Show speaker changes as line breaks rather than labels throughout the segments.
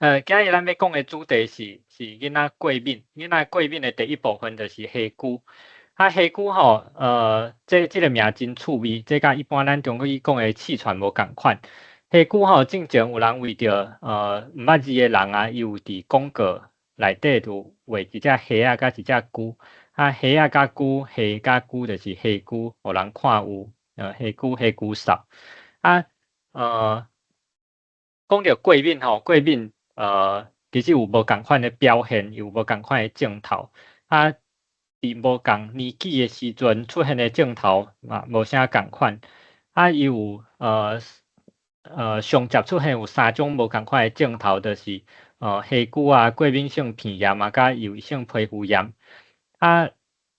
今日咱要讲的主题是囡仔过敏，囡仔过敏的第一部分就是虾菇。虾菇吼，这个名真趣味，这甲一般咱中国语讲的气喘无共款。虾菇吼，正常有人为着毋捌字的人啊，伊有伫广告内底就画一只虾啊，甲一只菇。虾啊甲菇，虾甲菇就是虾菇，互人看有虾菇扫。呃讲到过敏吼，过敏其实有无共款的表现，有无共款的症头。伫无共年纪的时阵出现的症头嘛，无啥共款。伊有上接出现有3种无共款的症头，就是虾菇啊、过敏性鼻炎啊、甲异位性皮肤炎。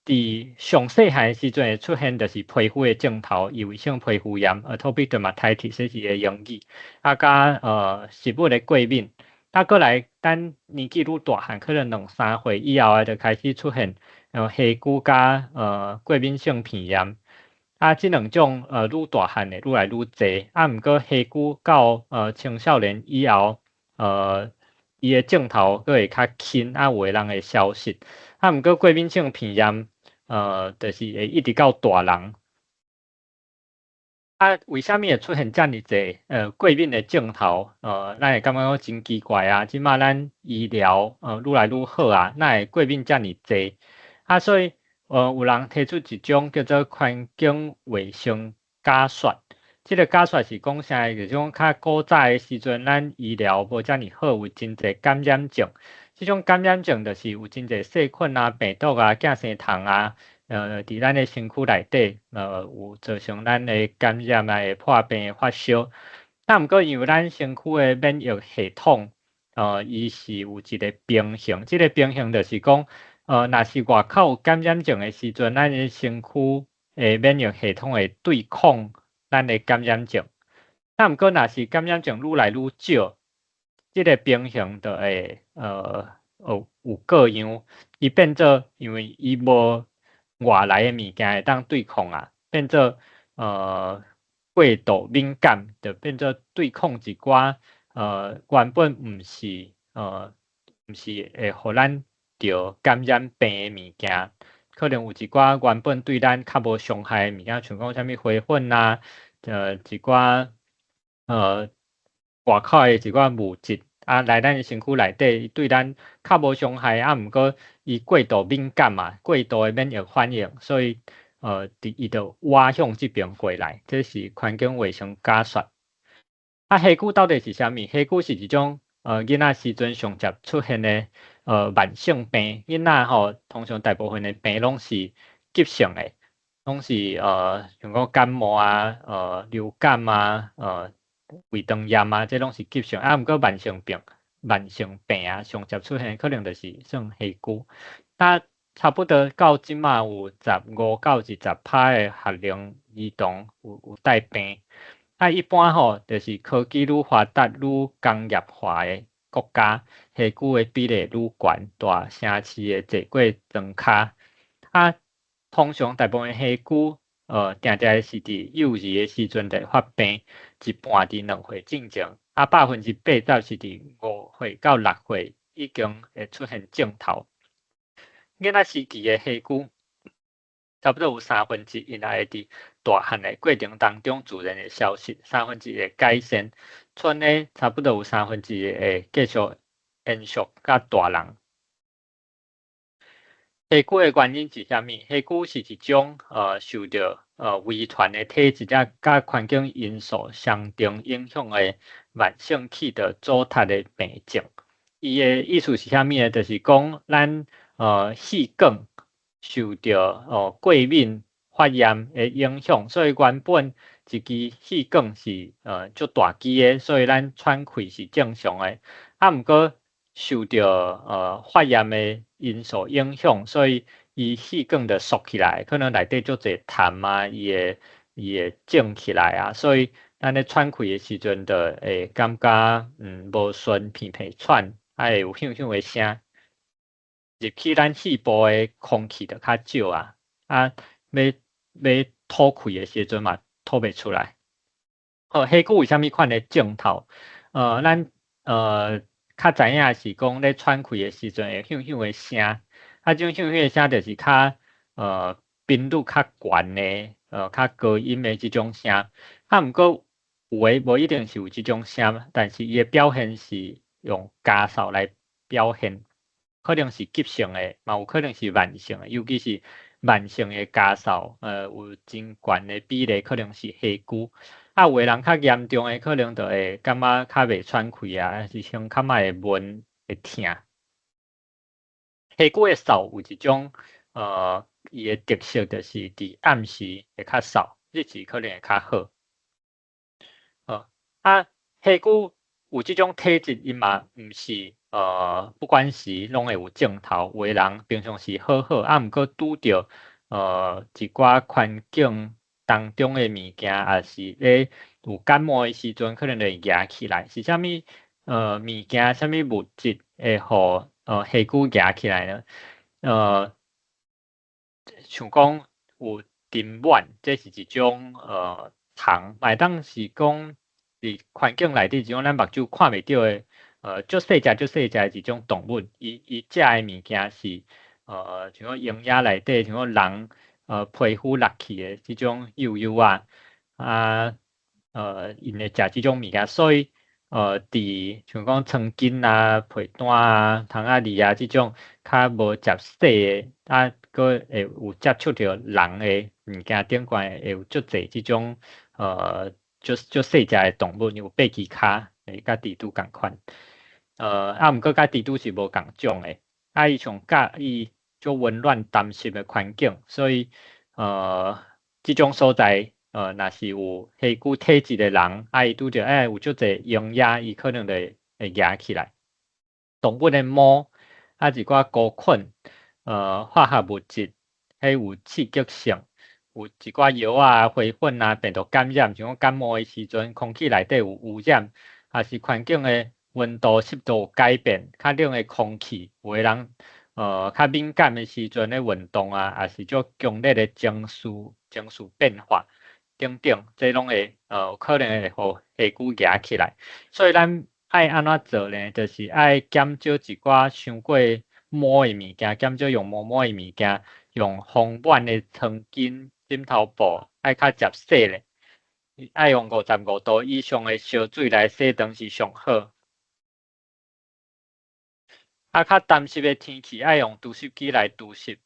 伫上细汉的时阵会出现就是皮肤的症头，异位性皮肤炎 （atopic dermatitis） 这是个用语。甲食物的过敏。过来，等年纪愈大汉，可能2、3岁以后就开始出现虾菇甲过敏性鼻炎。这两种愈大汉的愈来愈济。毋过虾菇到青少年以后，伊的症头佫会较轻，有的人会消失。毋过过敏性鼻炎，就是会一直到大人。为虾米会出现遮尔济过敏的症头？咱会感觉讲真奇怪啊！即马咱医疗愈来愈好啊，哪会过敏遮尔济？所以有人提出一种叫做环境卫生假说。即个假说是讲啥？就是讲较古早的时阵，咱医疗无遮尔好，有真济感染症。即种感染症就是有真济细菌啊、病毒啊、寄生虫啊。伫咱的身躯内底，有造成咱的感染啊、会破病、发烧。毋过因为咱身躯的免疫系统，伊是有一个平衡，即个平衡就是讲，若是外口有感染症的时阵，咱的身躯的免疫系统会对抗咱的感染症。毋过若是感染症愈来愈少，即个平衡就会有各样，伊变做因为伊无外来的物件会当对抗啊，变做过度敏感，就变做对抗一寡原本毋是会互咱着感染病的物件，可能有一寡原本对咱较无伤害的物件，像讲啥物花粉啊，一寡外口的一寡物质来咱身躯内底，对咱较无伤害毋过伊过度敏感嘛，过度的免疫反应，所以伊就歪向即边过来，这是环境卫生假说。虾菇到底是啥物？虾菇是一种囡仔时阵上接出现的慢性病。囡仔吼，通常大部分的病拢是急性的，拢是像讲感冒啊、流感啊、胃肠炎啊，这拢是急性。毋过慢性病啊，上接出现可能就是算虾菇。差不多到即马有15到20%的学龄儿童有带病。一般吼，就是科技愈发达、愈工业化的国家，虾菇的比例愈悬，大城市的坐过庄卡。通常大部分虾菇，定定是伫幼儿的时阵就发病，一半伫2岁进前，80%是伫5岁到6岁已经会出现症头。囡仔时期的虾菇，差不多有1/3应该会伫大汉的过程当中自然的消失，1/3会改善，剩的差不多有1/3会继续延续到大人。虾菇的原因是啥物？虾菇是一种受到遗传的体质甲环境因素相同影响的慢性气的阻塞的病症。伊的意思是啥物呢？就是讲咱气管受到过敏发炎的影响，所以原本一支气管是足大支的，所以咱喘气是正常的。毋过受到发炎的因素影响，所以伊气管就缩起来，可能内底足侪痰啊，伊会肿起来啊，所以咱咧喘气的时阵就会感觉无顺，鼻鼻喘，会有响响的声。入去咱肺部的空气就较少啊，要吐气的时阵嘛，吐袂出来。虾菇为虾米款的症头？咱较知影是讲咧喘气诶时阵会响响诶声，啊，种响响诶声就是较频率较悬诶，较高音诶即种声。啊，毋过有诶无一定是有即种声，但是伊诶表现是用加哨来表现，可能是急性诶，嘛有可能是慢性诶，尤其是慢性诶加哨，有真悬诶比例可能是下肢。啊，有诶人较严重诶，可能就会感觉较袂喘气啊，还是胸较莫会闷会痛。下肢诶扫有一种伊诶特色就是伫暗时会较扫，日时可能会较好。啊，下肢有即种体质，伊嘛毋是不管时拢会有症头，有诶人平常时好好，啊，毋过拄着一寡环境当中诶物件，也是咧有感冒诶时阵，可能会压起来，是啥物物件、啥物物质会互下肢压起来呢？像讲有尘螨，这是一种虫，麦当是讲伫环境内底一种咱目睭看袂到诶，足细只诶一种动物，伊食诶物件是像讲营养内底，像讲人皮肤落去诶即种幼幼啊，因会食即种物件，所以伫像讲曾经啊、皮蛋啊、糖仔梨啊即种较无接细诶，啊，佫会有接触着人诶物件顶悬会有足侪即种足细只诶动物，有爬枝骹，甲蜘蛛共款。啊，毋过甲蜘蛛是无共种诶，啊，伊上介意足温暖淡湿诶环境，所以即种所在。若是有下肢体质的人，伊拄着有足侪营养，伊可能会压起来。动物的毛，一寡菇菌，化学物质，迄有刺激性，有一寡药啊、花粉啊，病毒感染，像讲感冒的时阵，空气内底有污染，还是环境的温度、湿度改变，较冷的空气，有的人较敏感的时阵咧运动啊，也是足强烈的情绪变化。等等，这拢会可能会互下肢夹起来，所以咱爱安怎做呢？就是爱减少一寡伤过毛的物件，减少用毛的物件，用丰软的床巾、枕头布，爱较接洗咧，爱用55度以上的烧水来洗当是上好。啊，较湿的天气，爱用除湿机来除湿。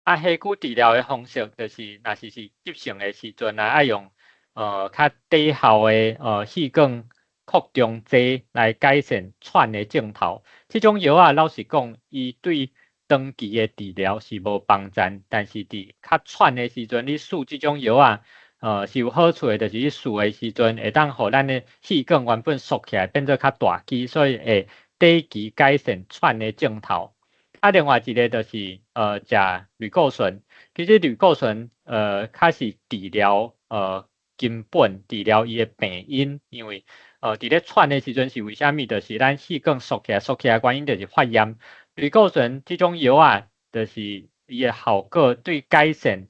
啊，下肢治疗的方式就是，若是急性的时阵啊，爱用较低效的气管扩张剂来改善喘的症头。这种药啊，老实讲，伊对长期的治疗是无帮助，但是伫较喘的时阵，你试这种药啊，是有好处的，就是你试的时阵会当互咱的气管原本缩起来变做较大肌，所以会短期改善喘的症头。啊，另外一个就是食类固醇，其实类固醇较是治疗根本治疗伊的病因，因为伫咧喘的时阵是为虾米？就是咱气管缩起来原因就是发炎。类固醇这种药啊，就是伊的效果对改善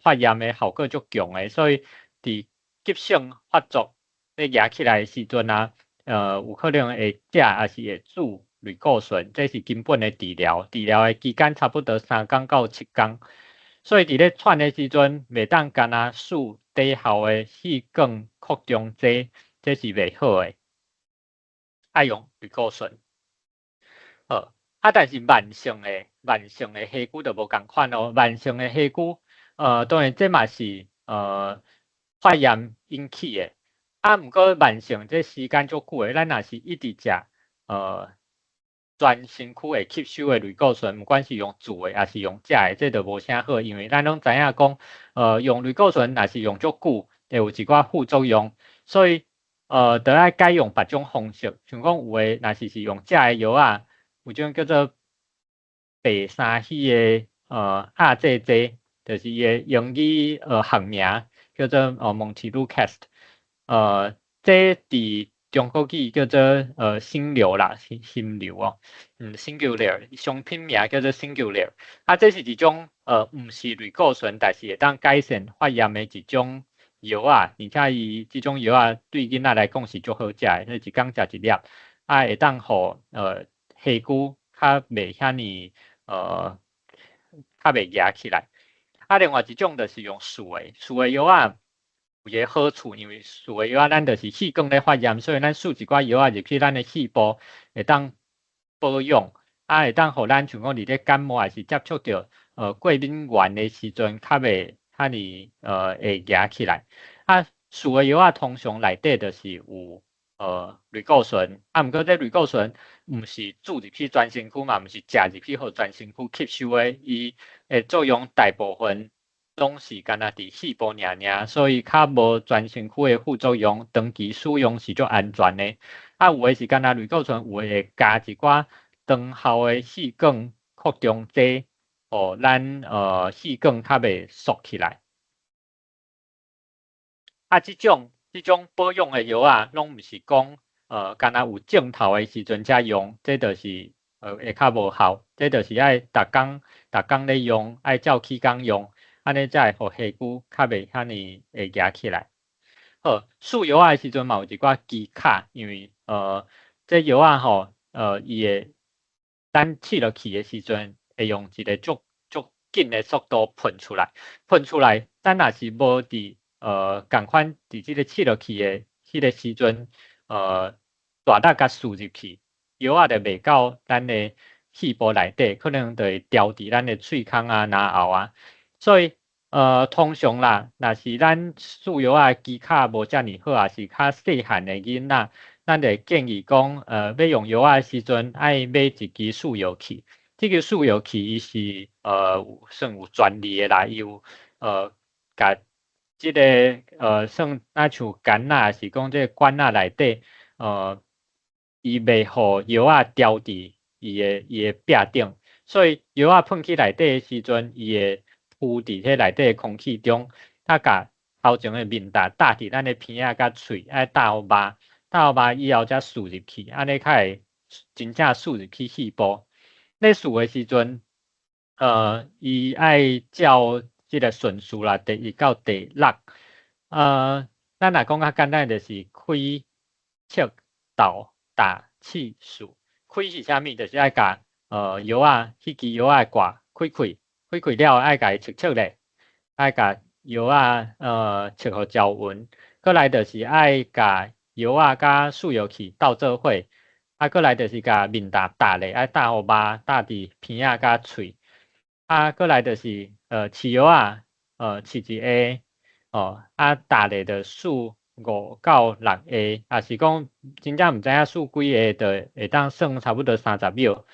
发炎的效果足强的，所以伫急性发作咧压起来的时阵啊。有可能会食，还是会煮类固醇，这是根本的治疗。治疗的期间差不多3天到7天，所以伫咧喘的时阵，袂当干那试低效的气管扩张剂，这是袂好的。爱用类固醇。但是慢性的下肢就无共款咯。慢性的下肢，当然这嘛是发炎引起的。毋过慢性这时间足久的，咱若是一直食全身躯会吸收的类固醇，不管是用煮的还是用食的，这都无啥好，因为咱拢知影讲，用类固醇若是用足久，会有一寡副作用，所以得爱改用别种方式，像讲有的若是用食的药啊，有种叫做白三烯的亚这剂，就是伊的英语学名叫做Montelukast，这伫中国语叫做心流啦，心流哦，singular，商品名叫做 singular，这是一种毋是类固醇，但是会当改善发炎的一种药啊，而且伊即种药啊对囡仔来讲是足好食诶，一工食一粒，会当互下骨较袂遐尼较袂夹起来。另外一种就是用素诶，素诶药啊有一个好处，因为素诶药啊，咱就是气管咧发炎，所以咱输一寡药啊入去咱诶细胞，会当保养，会当互咱像讲伫咧感冒还是接触到过敏源诶时阵，较袂遐尼会夹起来。素诶药啊，通常内底就是有类固醇，毋过这类固醇毋是注入去全身躯嘛，毋是食入去互全身躯吸收诶，伊诶作用大部分拢是干那伫细胞尔，所以较无全身躯诶副作用，长期使用是足安全诶。有诶是干那类固醇，有诶会加一寡长效诶细管扩张剂，互咱细管较袂缩起来。即种保养诶药啊，拢毋是讲干那有症头诶时阵才用，这就是会较无效，这就是爱逐工咧用，爱照起工用，安尼才会互下骨较袂遐尼会夹起来。好，输药啊诶时阵嘛有一寡机卡，因为这药啊吼伊会咱试落去诶时阵会用一个足紧诶速度喷出来，咱若是无伫共款伫即个试落去诶迄个时阵大力甲输入去，药啊就袂到咱诶细胞内底，可能就会掉伫咱诶喙孔啊、咽喉啊，所以通常啦，若是咱输药啊机卡无遮尔好，也是较细汉诶囡仔，咱就建议讲要用药啊诶时阵，爱买一支输药器。这个输药器伊是算有专利的啦，伊有甲即个算那像杆啊，是讲这个管啊内底伊袂互药啊掉伫伊的壁顶，所以药啊喷去内底的时阵，伊会浮伫迄内底的空气中，甲头前的面搭伫咱的鼻仔甲喙，爱搭互肉以后才输入去，安尼较会真正输入去细胞。咧输的时阵，伊爱照即个顺序啦，第1到第6，咱若讲较简单，就是开、切、倒、打、气、数。开是啥物？就是爱甲药啊，迄支药啊挂开了爱甲伊切咧，爱甲药啊切互焦匀，过来就是爱甲药啊甲输药器斗做伙，过来就是甲面搭咧，爱搭互肉搭伫鼻仔甲喙。过来就是饲药啊，饲一下，搭咧就输5到6下，也是讲真正毋知影输几下，就会当算差不多30秒。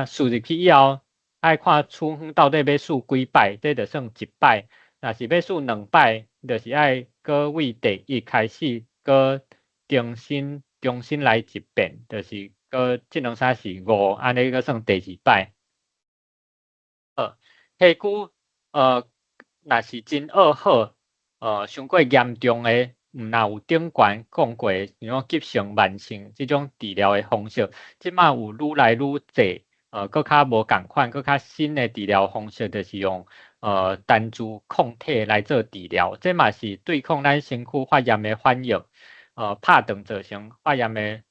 输入去以后，爱看处方到底要输几摆，这就算1摆。若是要输2摆，就是爱搁为第1开始，搁重新来一遍，就是搁即两三是5，安尼搁算第2摆。下骨若是真恶好，伤过严重诶，若有顶悬讲过，像讲急性慢性即种治疗诶方式，即马有愈来愈济，搁较无共款，搁较新诶治疗方式，就是用单株抗体来做治疗，这嘛是对抗咱身躯发炎诶反应，拍断造成发炎诶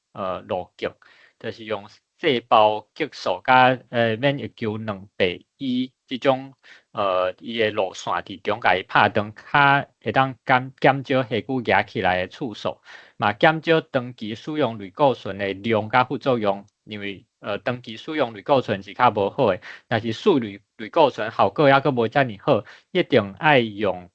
路径，就是用细胞激素甲免疫球2倍1即种伊的路线伫中甲伊拍断，较会当减少下骨夹起来的次数，嘛减少长期使用类固醇的量甲副作用，因为长期使用类固醇是较无好的，但是输类固醇效果抑阁无遮尔好，一定爱用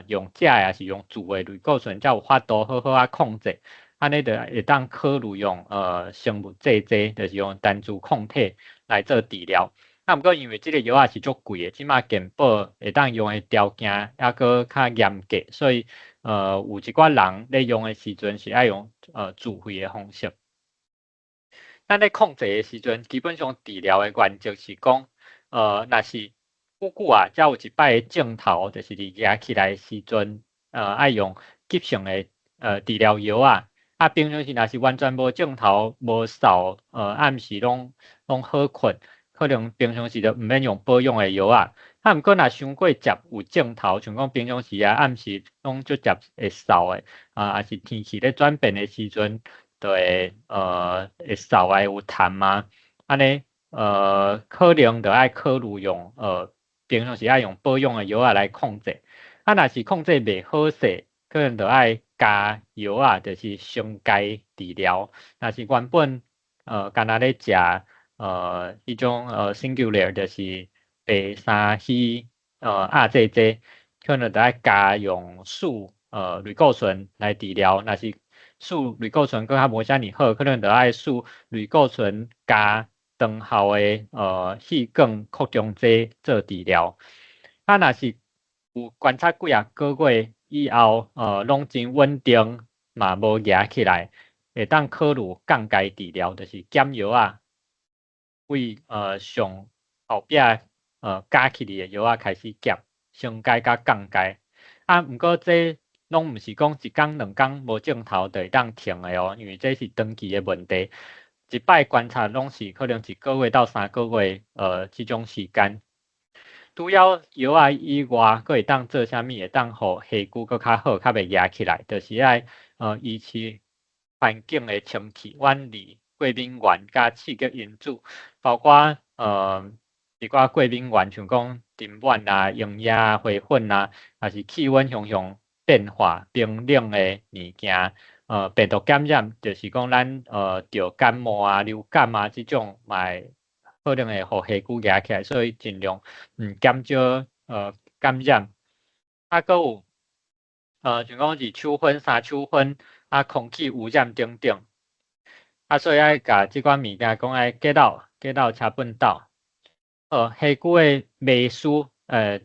用食的，也是用注的类固醇才有法度好好控制。安尼就会当考虑用生物制剂，就是用单株抗体来做治疗。毋过因为即个药啊是足贵的，即马健保会当用的条件抑阁较严格，所以有一寡人咧用的时阵是爱用自费的方式。咱咧控制的时阵，基本上治疗的原则是讲，若是久久啊，才有一摆症头，就是伫压起来的时阵，爱用急性的治疗药啊。平常时若是完全无症头、无扫，暗时拢好困，可能平常时就毋免用保养的药啊。毋过若伤过接有镜头，像讲平常时啊暗时拢足接会扫诶，也是天气咧转变诶时阵，就会会扫啊有痰啊，安尼可能就爱考虑用平常时爱用保养诶药啊来控制。啊，若是控制袂好势，可能就爱加药啊，就是伤钙治疗。若是原本干那咧食迄种singular 就是第三烯亚这这，可能就爱加用树类固醇来治疗。若是树类固醇佫较无遮尔好，可能就爱树类固醇加长效的细管扩张剂做治疗。啊，若是有观察几啊个月以后，拢真稳定，嘛无压起来，会当考虑降钙治疗，就是减药啊，为上后壁加起嚟的药啊开始减，上钙甲降钙。啊，毋过这拢毋是讲一工两工无症头就会当停的哦，因为这是长期的问题，一摆观察拢是可能1个月到3个月这种时间。除了药啊以外，佫会当做啥物？会当互皮肤佫较好，较袂压起来。就是爱维持环境的清气，远离过敏源甲刺激因子，包括一寡过敏源，像讲尘螨啊、溶液啊、花粉啊，还是气温常变化、冰冷的物件。病毒感染就是讲咱得感冒啊、流感啊这种嘛。可能会互皮肤压起来，所以尽量减少感染。啊，搁有像讲二手烟、三手烟啊，空气污染等等。啊，所以爱甲即款物件讲爱减少车本岛。下久的霉素，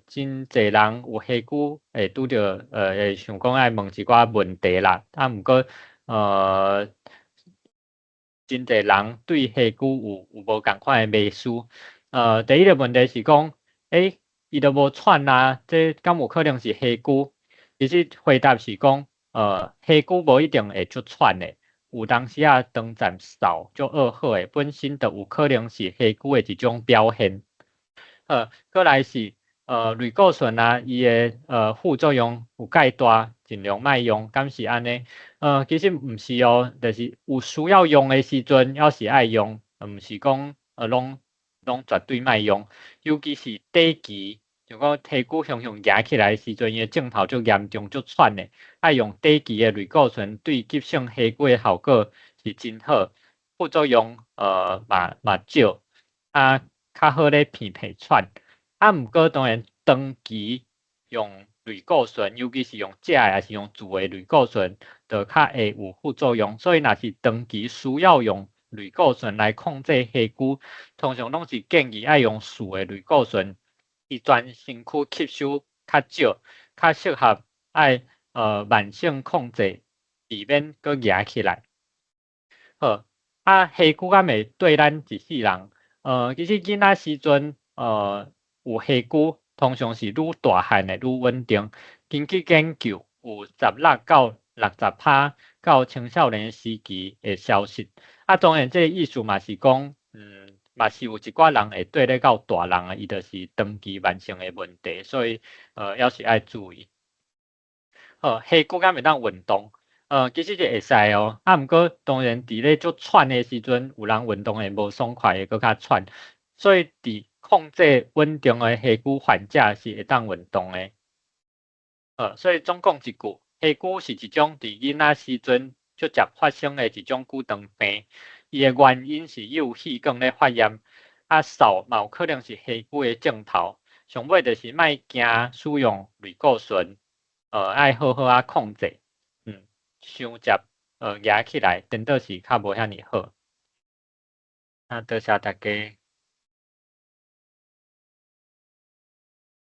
真侪人有下久会拄着会想讲爱问一寡问题啦。啊，毋过真侪人对下久有无共款的迷思。第一个问题是讲，伊都无喘啊，这敢有可能是下久？其实回答是讲，下久无一定会出喘的，有当时啊长暂扫就噩耗的，本身就有可能是下久的一种表现。过来是类固醇啊，伊的副作用有介大，尽量莫用，敢是安尼？其实毋是哦，就是有需要用的时阵，要是爱用，毋是讲拢绝对莫用，尤其是短期，像讲体骨常压起来时阵，伊的症头足严重足喘的，爱用短期的类固醇对急性下骨的效果是真好，副作用嘛少，啊较好咧片喘。啊，毋过当然长期用类固醇，尤其是用食还是用注的类固醇，就较会有副作用。所以若是长期需要用类固醇来控制下骨，通常拢是建议爱用素的类固醇，伊全身躯吸收较少，较适合爱慢性控制，避免佫压起来。好，下骨敢会对咱一世人，其实囡仔时阵有下骨，通常是愈大汉的愈稳定。根据研究，有16到60%到青少年时期会消失。啊，当然这个意思嘛是讲，嘛是有一寡人会对咧到大人啊，伊就是长期慢性的问题，所以要是爱注意。下骨敢会当运动？其实就会使哦。啊，毋过当然伫咧足喘的时阵，有人运动会无爽快，会搁较喘。所以伫控制稳定的下骨患者是会当运动的。所以总共一句，下骨是一种伫囡仔时阵就接发生的一种骨长病，伊的原因是有细管咧发炎，扫嘛有可能是下骨的症头。上尾就是莫惊使用类固醇，爱好好控制，伤接压起来，等到是较无遐尼好。多谢大家。